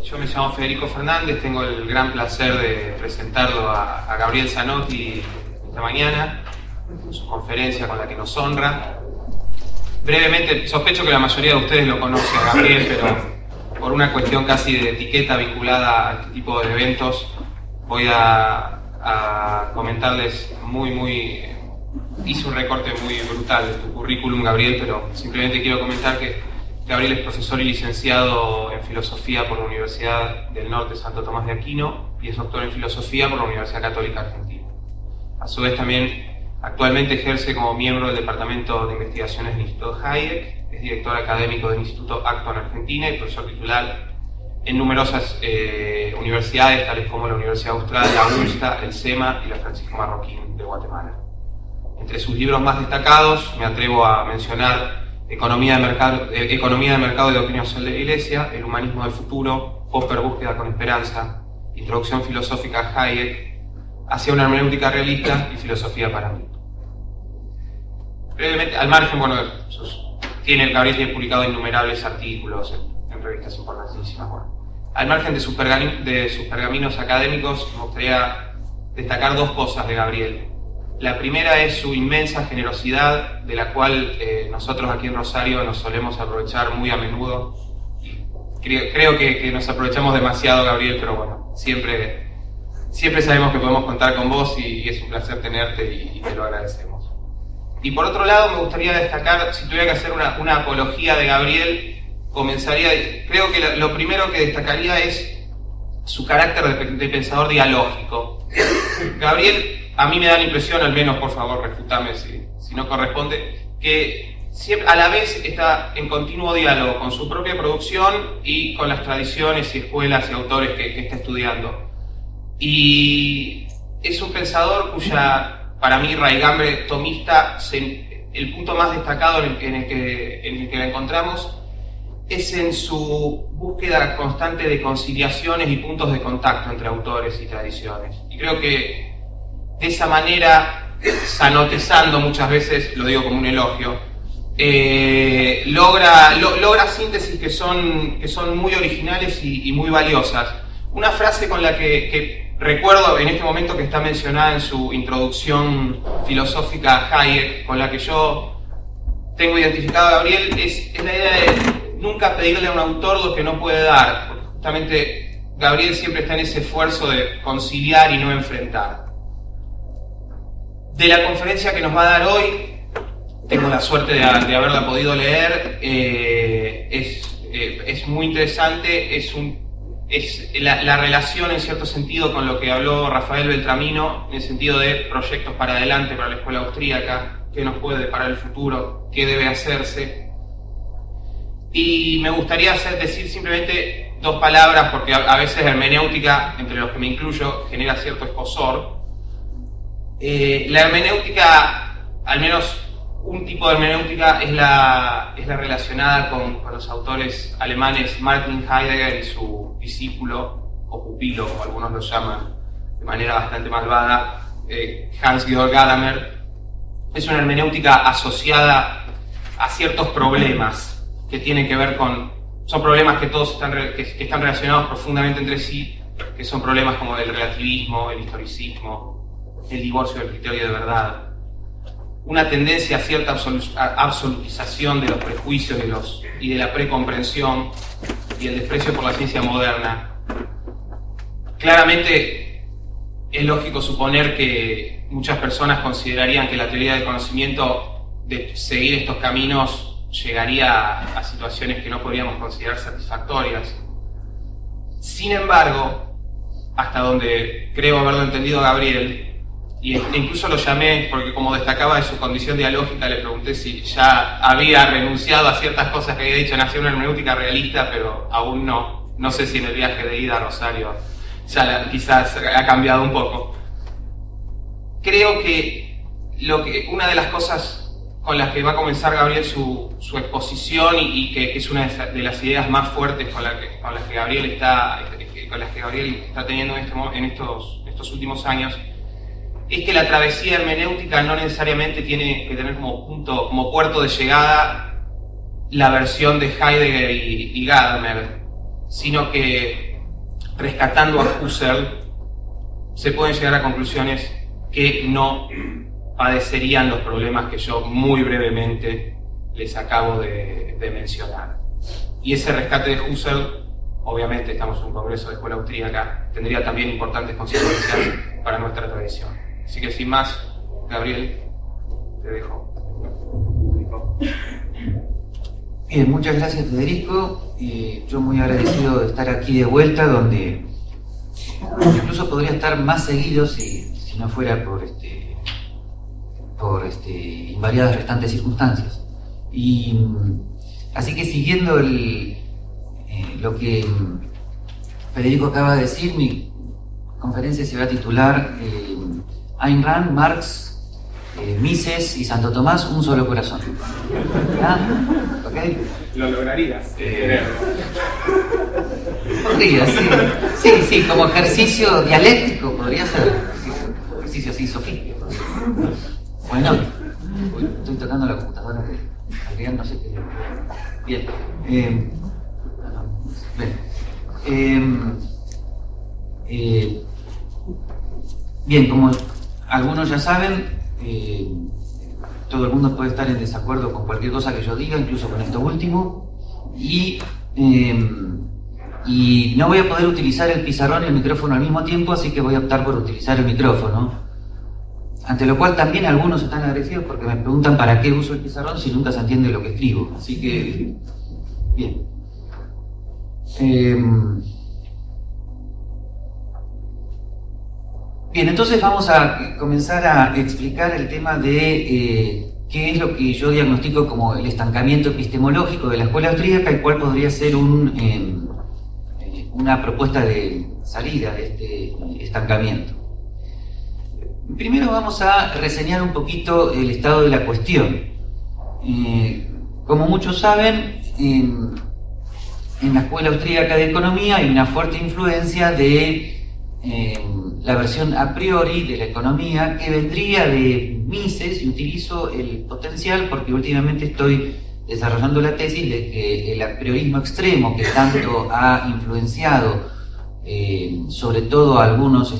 Yo me llamo Federico Fernández, tengo el gran placer de presentarlo a Gabriel Zanotti esta mañana, en su conferencia con la que nos honra. Brevemente, sospecho que la mayoría de ustedes lo conoce a Gabriel, pero por una cuestión casi de etiqueta vinculada a este tipo de eventos, voy a comentarles hice un recorte muy brutal de tu currículum, Gabriel, pero simplemente quiero comentar que Gabriel es profesor y licenciado en Filosofía por la Universidad del Norte Santo Tomás de Aquino y es doctor en Filosofía por la Universidad Católica Argentina. A su vez también actualmente ejerce como miembro del Departamento de Investigaciones del Instituto Hayek, es director académico del Instituto Acto en Argentina y profesor titular en numerosas universidades, tales como la Universidad Austral, la UNSTA, el SEMA y la Francisco Marroquín de Guatemala. Entre sus libros más destacados me atrevo a mencionar Economía de mercado y doctrina social de la Iglesia, El humanismo del futuro, Popper, Búsqueda con esperanza, Introducción filosófica a Hayek, Hacia una hermenéutica realista y Filosofía para mí. Brevemente, al margen, Gabriel tiene publicado innumerables artículos en revistas importantísimas. Al margen de sus pergaminos académicos, me gustaría destacar dos cosas de Gabriel. La primera es su inmensa generosidad, de la cual nosotros aquí en Rosario nos solemos aprovechar muy a menudo. Creo que nos aprovechamos demasiado, Gabriel, pero bueno, siempre sabemos que podemos contar con vos y es un placer tenerte y te lo agradecemos. Y por otro lado, me gustaría destacar, si tuviera que hacer una apología de Gabriel, creo que lo primero que destacaría es su carácter de pensador dialógico. Gabriel, a mí me da la impresión, al menos por favor refutame si no corresponde, que siempre, a la vez está en continuo diálogo con su propia producción y con las tradiciones y escuelas y autores que está estudiando. Y es un pensador cuya, para mí, raigambre tomista, el punto más destacado en el que la encontramos es en su búsqueda constante de conciliaciones y puntos de contacto entre autores y tradiciones. Y creo que de esa manera, zanotezando muchas veces, lo digo como un elogio, logra síntesis que son muy originales y muy valiosas. Una frase con la que recuerdo en este momento que está mencionada en su introducción filosófica a Hayek, con la que yo tengo identificado a Gabriel, es la idea de nunca pedirle a un autor lo que no puede dar, porque justamente Gabriel siempre está en ese esfuerzo de conciliar y no enfrentar. De la conferencia que nos va a dar hoy, tengo la suerte de haberla podido leer, es muy interesante, es la relación en cierto sentido con lo que habló Rafael Beltramino, en el sentido de proyectos para adelante para la escuela austríaca, qué nos puede deparar el futuro, qué debe hacerse. Y me gustaría decir simplemente dos palabras, porque a veces la hermenéutica, entre los que me incluyo, genera cierto escozor. La hermenéutica, al menos un tipo de hermenéutica, es la relacionada con los autores alemanes Martin Heidegger y su discípulo, o pupilo, como algunos lo llaman de manera bastante malvada, Hans-Georg Gadamer. Es una hermenéutica asociada a ciertos problemas que tienen que ver son problemas que todos que están relacionados profundamente entre sí, que son problemas como el relativismo, el historicismo, el divorcio del criterio de verdad, una tendencia a cierta absolutización de los prejuicios y de la precomprensión y el desprecio por la ciencia moderna. Claramente es lógico suponer que muchas personas considerarían que la teoría del conocimiento, de seguir estos caminos, llegaría a situaciones que no podríamos considerar satisfactorias. Sin embargo, hasta donde creo haberlo entendido a Gabriel, e incluso lo llamé porque, como destacaba de su condición dialógica, le pregunté si ya había renunciado a ciertas cosas que había dicho en Hacia una hermenéutica realista, pero aún no. No sé si en el viaje de ida a Rosario quizás ha cambiado un poco. Creo que una de las cosas con las que va a comenzar Gabriel su exposición y que es una de las ideas más fuertes con las que Gabriel está teniendo en estos últimos años, es que la travesía hermenéutica no necesariamente tiene que tener como puerto de llegada la versión de Heidegger y Gadamer, sino que rescatando a Husserl, se pueden llegar a conclusiones que no padecerían los problemas que yo muy brevemente les acabo de mencionar. Y ese rescate de Husserl, obviamente estamos en un congreso de escuela austríaca, tendría también importantes consecuencias para nuestra tradición. Así que sin más, Gabriel, te dejo. Bien, muchas gracias, Federico. Yo muy agradecido de estar aquí de vuelta, donde incluso podría estar más seguido si no fuera por invariadas restantes circunstancias. Y así que siguiendo lo que Federico acaba de decir, mi conferencia se va a titular Ayn Rand, Marx, Mises y Santo Tomás, un solo corazón. ¿Ah? ¿Okay? Lo lograrías. Podría, sí, como ejercicio dialéctico podría ser. Ejercicio así sofístico. Bueno, estoy tocando la computadora de Adrián, no sé qué. Bien. Bien, como algunos ya saben, todo el mundo puede estar en desacuerdo con cualquier cosa que yo diga, incluso con esto último, y no voy a poder utilizar el pizarrón y el micrófono al mismo tiempo, así que voy a optar por utilizar el micrófono, ante lo cual también algunos están agresivos porque me preguntan para qué uso el pizarrón si nunca se entiende lo que escribo, así que bien. Bien, entonces vamos a comenzar a explicar el tema de qué es lo que yo diagnostico como el estancamiento epistemológico de la escuela austríaca y cuál podría ser una propuesta de salida de este estancamiento. Primero vamos a reseñar un poquito el estado de la cuestión. Como muchos saben, en la escuela austríaca de economía hay una fuerte influencia de la versión a priori de la economía que vendría de Mises, y utilizo el potencial porque últimamente estoy desarrollando la tesis de que el a priorismo extremo que tanto ha influenciado sobre todo a algunos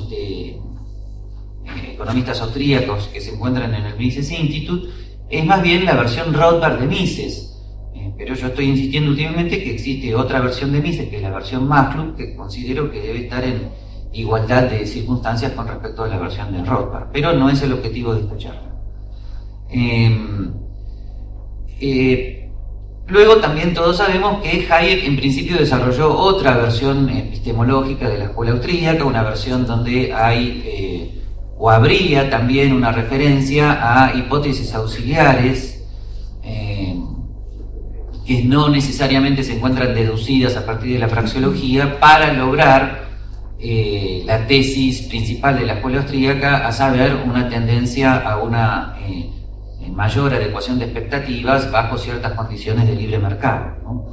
economistas austríacos que se encuentran en el Mises Institute es más bien la versión Rothbard de Mises. Pero yo estoy insistiendo últimamente que existe otra versión de Mises, que es la versión Maslow, que considero que debe estar en igualdad de circunstancias con respecto a la versión de Rothbard, pero no es el objetivo de esta charla. Luego también todos sabemos que Hayek en principio desarrolló otra versión epistemológica de la escuela austríaca, una versión donde hay o habría también una referencia a hipótesis auxiliares que no necesariamente se encuentran deducidas a partir de la praxeología para lograr la tesis principal de la escuela austríaca, a saber, una tendencia a una mayor adecuación de expectativas bajo ciertas condiciones de libre mercado, ¿no?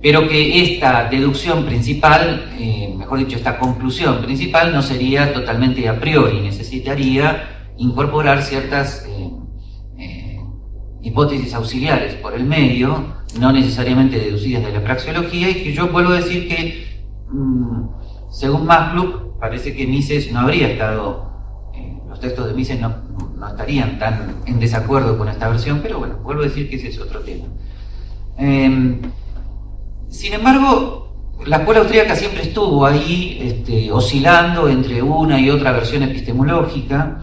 Pero que esta deducción principal, mejor dicho, esta conclusión principal no sería totalmente a priori, necesitaría incorporar ciertas hipótesis auxiliares por el medio, no necesariamente deducidas de la praxeología, y que yo vuelvo a decir que según Maslow, parece que Mises no habría estado, los textos de Mises no estarían tan en desacuerdo con esta versión, pero bueno, vuelvo a decir que ese es otro tema. Sin embargo, la escuela austríaca siempre estuvo ahí oscilando entre una y otra versión epistemológica,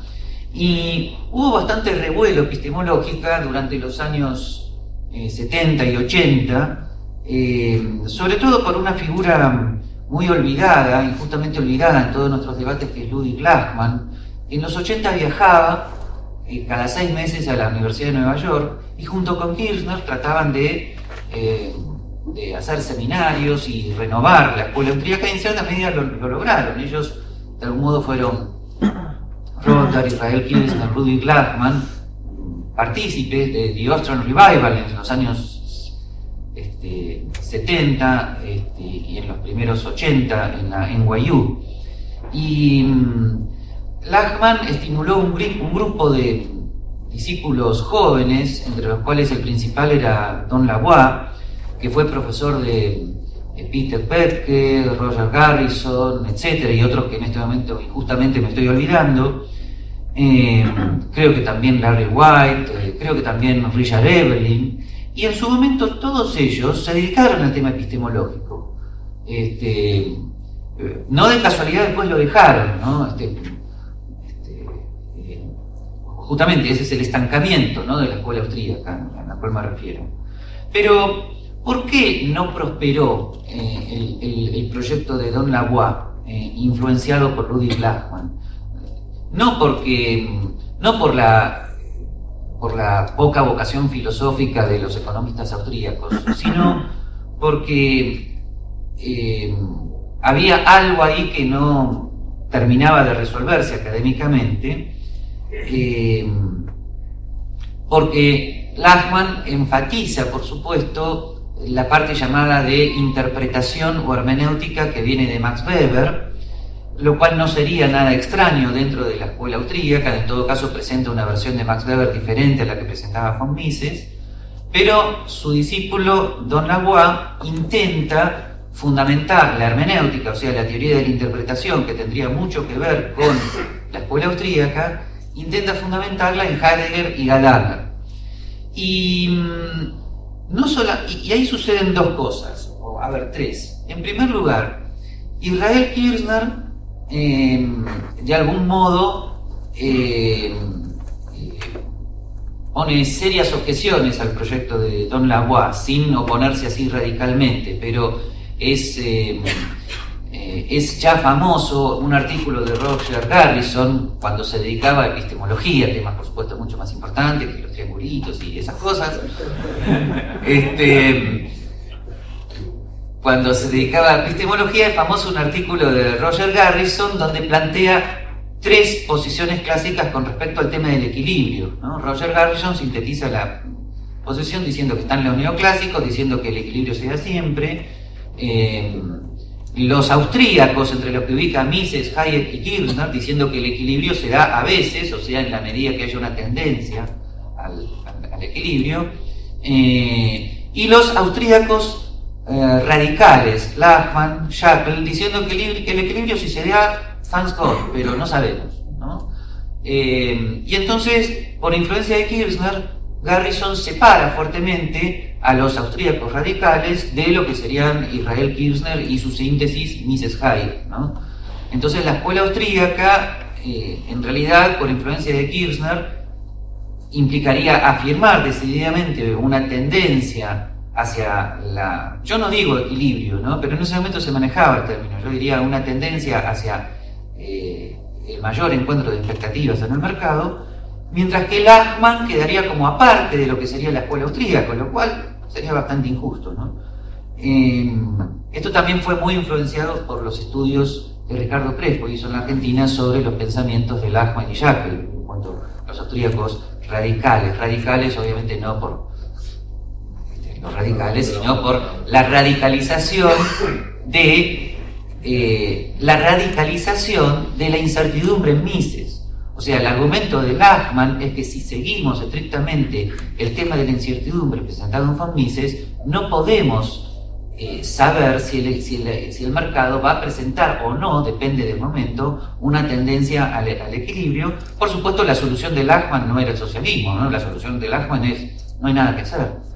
y hubo bastante revuelo epistemológico durante los años 70 y 80, sobre todo por una figura muy olvidada, injustamente olvidada en todos nuestros debates, que es Ludwig Lachmann. En los 80 viajaba cada 6 meses a la Universidad de Nueva York y junto con Kirchner trataban de hacer seminarios y renovar la escuela austríaca, y en cierta medida lo lograron. Ellos de algún modo fueron Rothbard, Israel Kirchner, Ludwig Lachmann, partícipes de The Austrian Revival en los años 70 y en los primeros 80 en la NYU. Y Lachmann estimuló un grupo de discípulos jóvenes, entre los cuales el principal era Don Lavoie, que fue profesor de Peter Petke, Roger Garrison, etcétera, y otros que en este momento injustamente me estoy olvidando. Creo que también Larry White, creo que también Richard Evelyn, y en su momento todos ellos se dedicaron al tema epistemológico. No de casualidad después lo dejaron, ¿no? Justamente ese es el estancamiento, ¿no?, de la escuela austríaca a la cual me refiero. Pero, ¿por qué no prosperó el proyecto de Don Lavoie, influenciado por Ludwig Lachmann? No por la poca vocación filosófica de los economistas austríacos, sino porque había algo ahí que no terminaba de resolverse académicamente, porque Lachmann enfatiza, por supuesto, la parte llamada de interpretación o hermenéutica que viene de Max Weber, lo cual no sería nada extraño dentro de la escuela austríaca. En todo caso presenta una versión de Max Weber diferente a la que presentaba von Mises, pero su discípulo Don Lavoie intenta fundamentar la hermenéutica, o sea, la teoría de la interpretación, que tendría mucho que ver con la escuela austríaca, intenta fundamentarla en Heidegger y Gadamer. Y ahí suceden dos cosas, o a ver, tres. En primer lugar, Israel Kirzner de algún modo pone serias objeciones al proyecto de Don Lavoie, sin oponerse así radicalmente, pero es ya famoso un artículo de Roger Garrison cuando se dedicaba a epistemología, temas por supuesto mucho más importantes que los triangulitos y esas cosas. Cuando se dedicaba a epistemología, es famoso un artículo de Roger Garrison donde plantea tres posiciones clásicas con respecto al tema del equilibrio, ¿no? Roger Garrison sintetiza la posición diciendo que están los neoclásicos, diciendo que el equilibrio se da siempre. Los austríacos, entre los que ubica Mises, Hayek y Kirchner, diciendo que el equilibrio se da a veces, o sea, en la medida que haya una tendencia al equilibrio. Y los austríacos radicales, Lachmann, Schackel, diciendo que el equilibrio sí se da, thanks God, pero no sabemos, ¿no? Y entonces, por influencia de Kirchner, Garrison separa fuertemente a los austríacos radicales de lo que serían Israel Kirzner y su síntesis Mises Hayek, ¿no? Entonces la escuela austríaca, en realidad, por influencia de Kirchner, implicaría afirmar decididamente una tendencia hacia yo no digo equilibrio, ¿no?, pero en ese momento se manejaba el término, yo diría una tendencia hacia el mayor encuentro de expectativas en el mercado, mientras que Lachmann quedaría como aparte de lo que sería la escuela austríaca, con lo cual sería bastante injusto, ¿no? Esto también fue muy influenciado por los estudios que Ricardo Crespo hizo en la Argentina sobre los pensamientos de Lachmann y Schackel, en cuanto a los austríacos radicales obviamente no por los radicales, sino por la radicalización de la incertidumbre en Mises. O sea, el argumento de Lachmann es que si seguimos estrictamente el tema de la incertidumbre presentado en von Mises, no podemos saber si el mercado va a presentar o no, depende del momento, una tendencia al equilibrio. Por supuesto, la solución de Lachmann no era el socialismo, ¿no? La solución de Lachmann es: no hay nada que hacer.